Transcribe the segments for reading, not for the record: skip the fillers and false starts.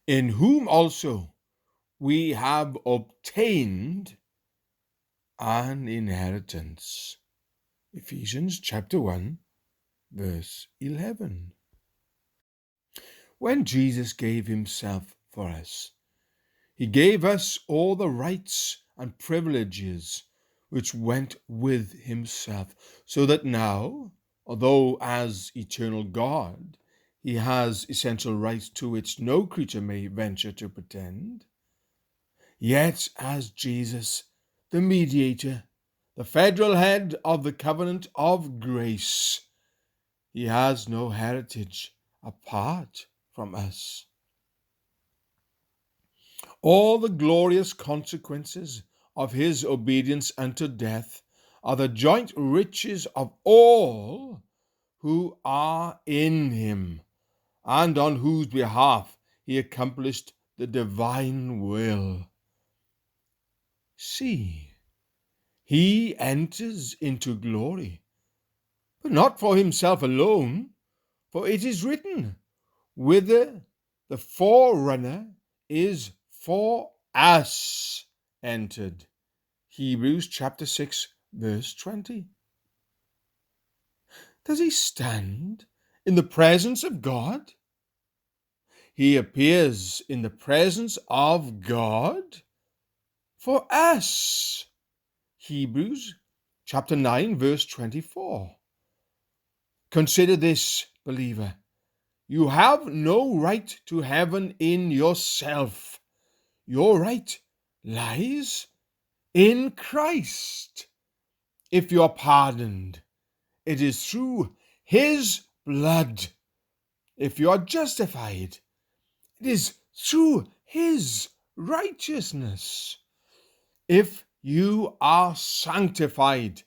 in whom also we have obtained an inheritance. Ephesians chapter 1, verse 11. When Jesus gave himself for us, he gave us all the rights and privileges which went with himself, so that now, although as eternal God, he has essential rights to which no creature may venture to pretend, yet as Jesus, the mediator, the federal head of the covenant of grace, he has no heritage apart from us. All the glorious consequences of his obedience unto death are the joint riches of all who are in him, and on whose behalf he accomplished the divine will. See, he enters into glory, but not for himself alone, for it is written, whither the forerunner is for us entered. Hebrews chapter 6, verse 20. Does he stand in the presence of God? He appears in the presence of God for us. Hebrews chapter 9, verse 24. Consider this, believer. You have no right to heaven in yourself. Your right lies in Christ. If you are pardoned, it is through his blood. If you are justified, it is through his righteousness. If you are sanctified,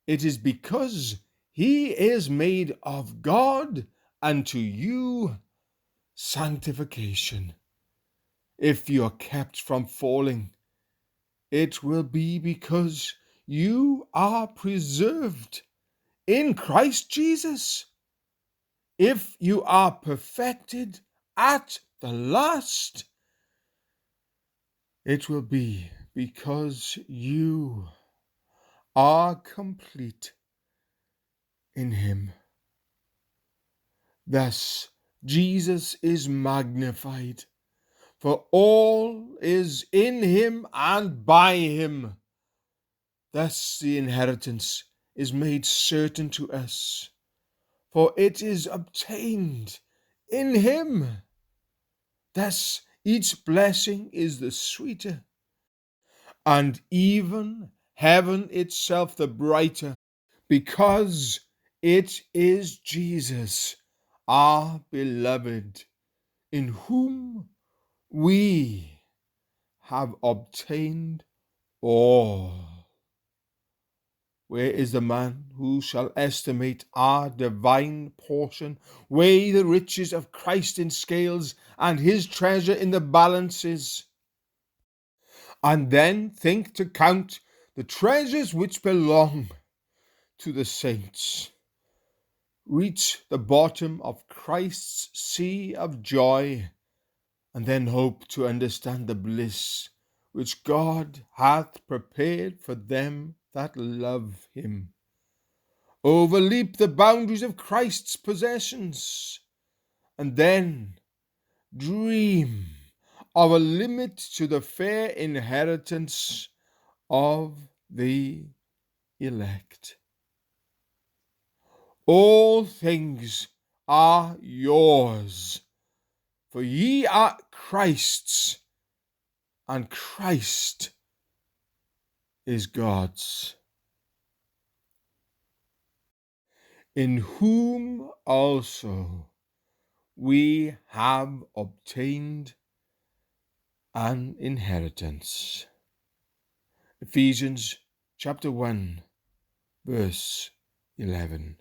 it is because he is made of God unto you sanctification. If you are kept from falling, it will be because you are preserved in Christ Jesus. If you are perfected at the last, it will be because you are complete in him. Thus, Jesus is magnified, for all is in him and by him. Thus, the inheritance is made certain to us, for it is obtained in him. Thus, each blessing is the sweeter, and even heaven itself the brighter, because it is Jesus, our beloved, in whom we have obtained all. Where is the man who shall estimate our divine portion, weigh the riches of Christ in scales, and his treasure in the balances, and then think to count the treasures which belong to the saints? Reach the bottom of Christ's sea of joy, and then hope to understand the bliss which God hath prepared for them that love him. Overleap the boundaries of Christ's possessions, and then dream of a limit to the fair inheritance of the elect. All things are yours, for ye are Christ's, and Christ is God's, in whom also we have obtained an inheritance. Ephesians chapter 1, verse 11.